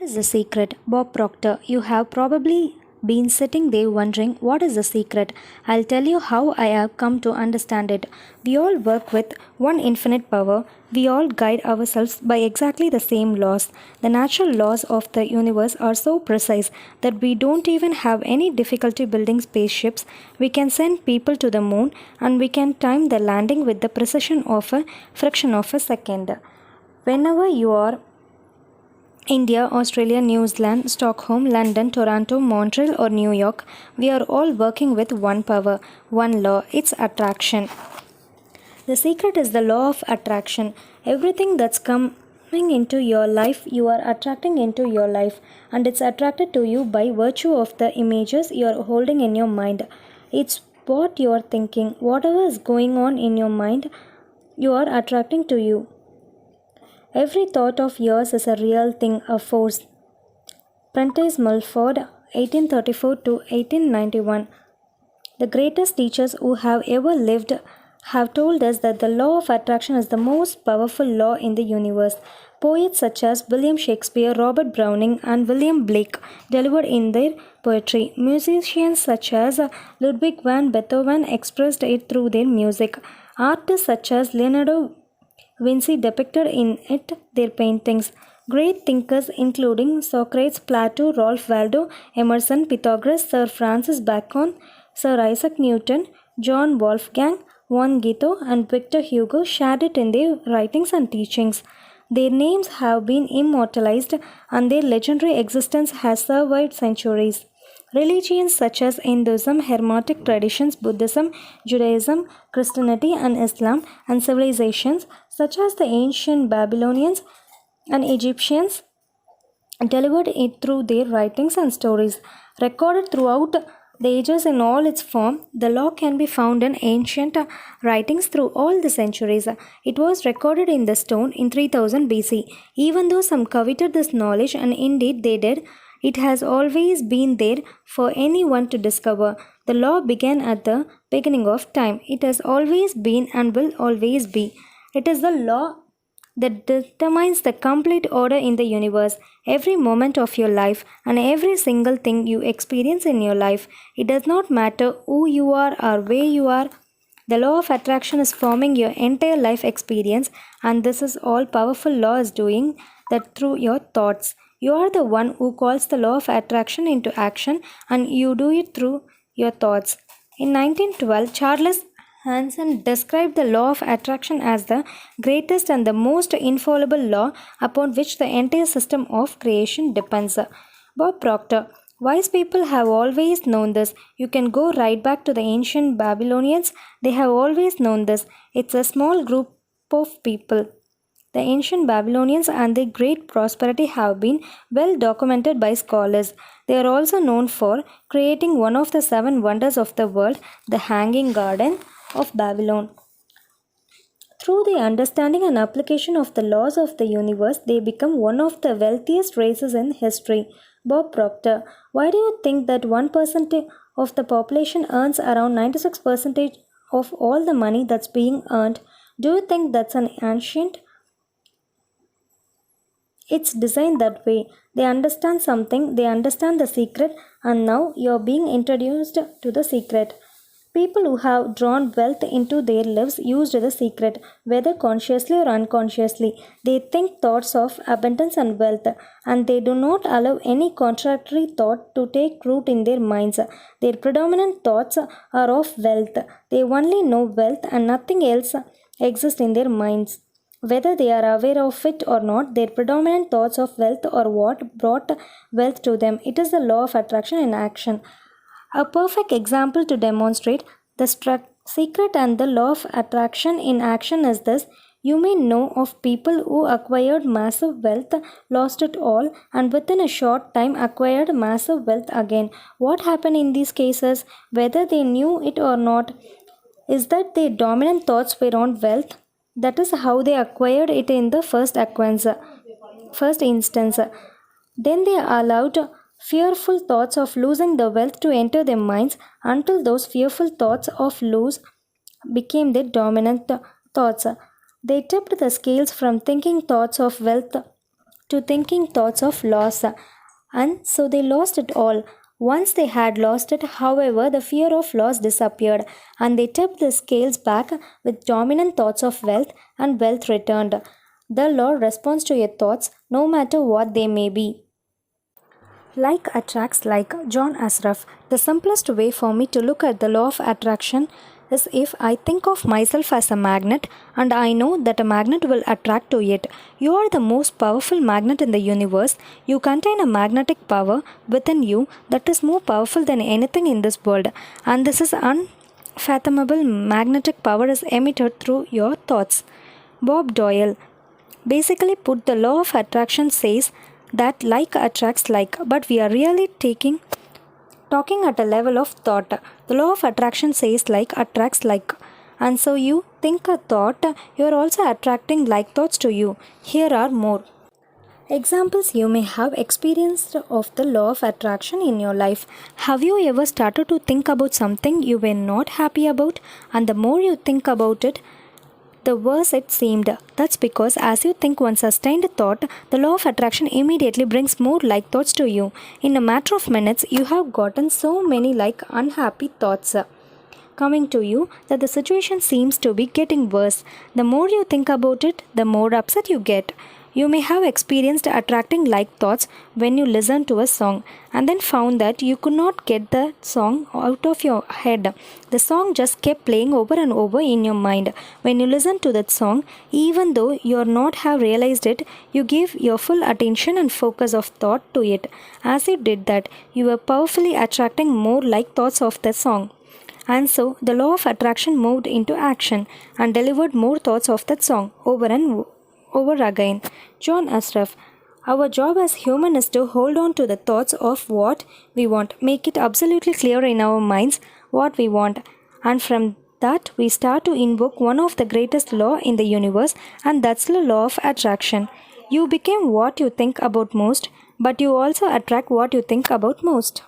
Is the secret? Bob Proctor, you have probably been sitting there wondering what is the secret. I'll tell you how I have come to understand it. We all work with one infinite power. We all guide ourselves by exactly the same laws. The natural laws of the universe are so precise that we don't even have any difficulty building spaceships. We can send people to the moon and we can time the landing with the precision of a fraction of a second. Whenever you are India, Australia, New Zealand, Stockholm, London, Toronto, Montreal, or New York, we are all working with one power, one law. It's attraction. The secret is the law of attraction. Everything that's coming into your life, you are attracting into your life, and it's attracted to you by virtue of the images you are holding in your mind. It's what you are thinking. Whatever is going on in your mind, you are attracting to you. Every thought of yours is a real thing, a force. Prentice Mulford, 1834 to 1891. The greatest teachers who have ever lived have told us that the law of attraction is the most powerful law in the universe. Poets such as William Shakespeare, Robert Browning, and William Blake delivered in their poetry. Musicians such as Ludwig van Beethoven expressed it through their music. Artists such as Leonardo Vinci depicted in it their paintings. Great thinkers including Socrates, Plato, Ralph Waldo Emerson, Pythagoras, Sir Francis Bacon, Sir Isaac Newton, John Wolfgang von Goethe, and Victor Hugo shared it in their writings and teachings. Their names have been immortalized and their legendary existence has survived centuries. Religions such as Hinduism, Hermetic traditions, Buddhism, Judaism, Christianity, and Islam, and civilizations such as the ancient Babylonians and Egyptians delivered it through their writings and stories. Recorded throughout the ages in all its form, the law can be found in ancient writings through all the centuries. It was recorded in the stone in 3000 BC. Even though some coveted this knowledge, and indeed they did, it has always been there for anyone to discover. The law began at the beginning of time. It has always been and will always be. It is the law that determines the complete order in the universe. Every moment of your life and every single thing you experience in your life, it does not matter who you are or where you are. The law of attraction is forming your entire life experience, and this is all powerful law is doing that through your thoughts. You are the one who calls the law of attraction into action, and you do it through your thoughts. In 1912, Charles Hansen described the law of attraction as the greatest and the most infallible law upon which the entire system of creation depends. Bob Proctor, wise people have always known this. You can go right back to the ancient Babylonians. They have always known this. It's a small group of people. The ancient Babylonians and their great prosperity have been well documented by scholars. They are also known for creating one of the 7 wonders of the world, the Hanging Garden of Babylon. Through the understanding and application of the laws of the universe, they become one of the wealthiest races in history. Bob Proctor, why do you think that 1% of the population earns around 96% of all the money that's being earned? Do you think that's an ancient? It's designed that way. They understand something, they understand the secret, and now you're being introduced to the secret. People who have drawn wealth into their lives used the secret, whether consciously or unconsciously. They think thoughts of abundance and wealth, and they do not allow any contradictory thought to take root in their minds. Their predominant thoughts are of wealth. They only know wealth, and nothing else exists in their minds. Whether they are aware of it or not, their predominant thoughts of wealth are what brought wealth to them. It is the law of attraction in action. A perfect example to demonstrate the secret and the law of attraction in action is this. You may know of people who acquired massive wealth, lost it all, and within a short time acquired massive wealth again. What happened in these cases, whether they knew it or not, is that their dominant thoughts were on wealth. That is how they acquired it in the first instance. Then they allowed fearful thoughts of losing the wealth to enter their minds until those fearful thoughts of lose became their dominant thoughts. They tipped the scales from thinking thoughts of wealth to thinking thoughts of loss, and so they lost it all. Once they had lost it, however, the fear of loss disappeared, and they tipped the scales back with dominant thoughts of wealth, and wealth returned. The law responds to your thoughts, no matter what they may be. Like attracts like. John Asraf. The simplest way for me to look at the law of attraction is if I think of myself as a magnet and I know that a magnet will attract to it. You are the most powerful magnet in the universe. You contain a magnetic power within you that is more powerful than anything in this world, and this is unfathomable magnetic power is emitted through your thoughts. Bob Doyle. Basically put, the law of attraction says that like attracts like, but we are really talking at a level of thought. The law of attraction says like attracts like, and so you think a thought, you are also attracting like thoughts to you. Here are more examples you may have experienced of the law of attraction in your life. Have you ever started to think about something you were not happy about, and the more you think about it, the worse it seemed? That's because as you think one sustained thought, the law of attraction immediately brings more like thoughts to you. In a matter of minutes, you have gotten so many like unhappy thoughts coming to you that the situation seems to be getting worse. The more you think about it, the more upset you get. You may have experienced attracting like thoughts when you listened to a song and then found that you could not get the song out of your head. The song just kept playing over and over in your mind. When you listen to that song, even though you are not have realized it, you give your full attention and focus of thought to it. As you did that, you were powerfully attracting more like thoughts of the song. And so the law of attraction moved into action and delivered more thoughts of that song over and over again. John Asraf. Our job as human is to hold on to the thoughts of what we want, make it absolutely clear in our minds what we want, and from that we start to invoke one of the greatest law in the universe, and that's the law of attraction. You become what you think about most, but you also attract what you think about most.